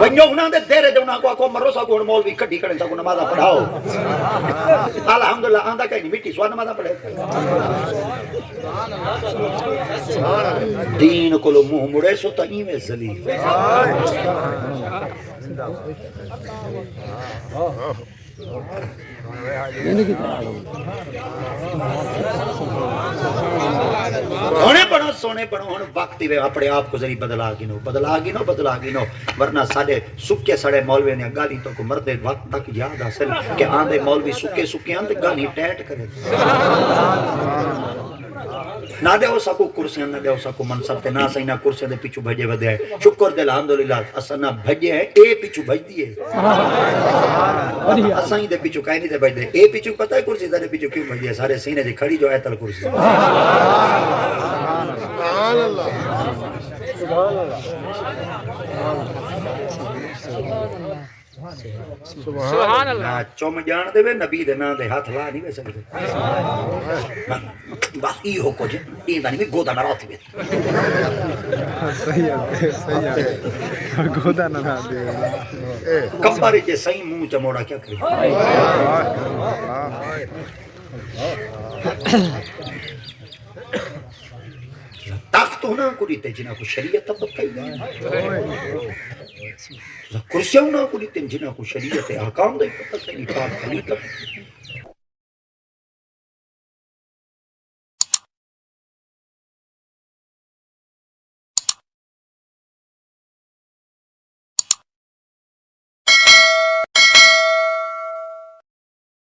वञो उन्हां दे देरे दे उन्हां को मरो सा को मौलवी कड्डी करे सा को नमाज़ पढ़ाओ अल्हम्दुलिल्लाह आंदा कहीं मिट्टी सवा नमाज़ पढ़े दीन को मुंह मुड़े सो त इवें जलील सोने बनो हुन वक्त ही अपने आप को जरी बदला गिनो वरना साडे सुके सड़े मौलवी ने गाली तो को मरदे वक्त तक याद हासिल के आंदे मौलवी सुके सुके आंदे गाली टैट करे ना दे सको कुर्सियां ना दे सको मनसब ते ना सही ना कुर्सियां दे पीछू भजे वदे शुक्र दे अल्हम्दुलिल्लाह असा ना भजे है ए पीछू भजदी है असा ही दे पीछू काई नहीं दे भजदे ए पीछू पता है कुर्सी दे पीछू क्यों भजदी है सारे सीने दे खड़ी जो ऐतल कुर्सी सुभान अल्लाह सुभान अल्लाह चुम जान देवे नबी दे नाम दे हाथ ला नहीं वे सकदे बस ई हो कुछ ई दानी में गोदा ना रात में सही है गोदा ना रात दे कंबारे के सही मुंह चमोड़ा क्या करे ताकत होना कुड़ी ते जिना को शरीयत तब कई कुर्सियां ना कुड़ी ते जिना को शरीयत अहकाम दे पता नहीं पाक खलीफा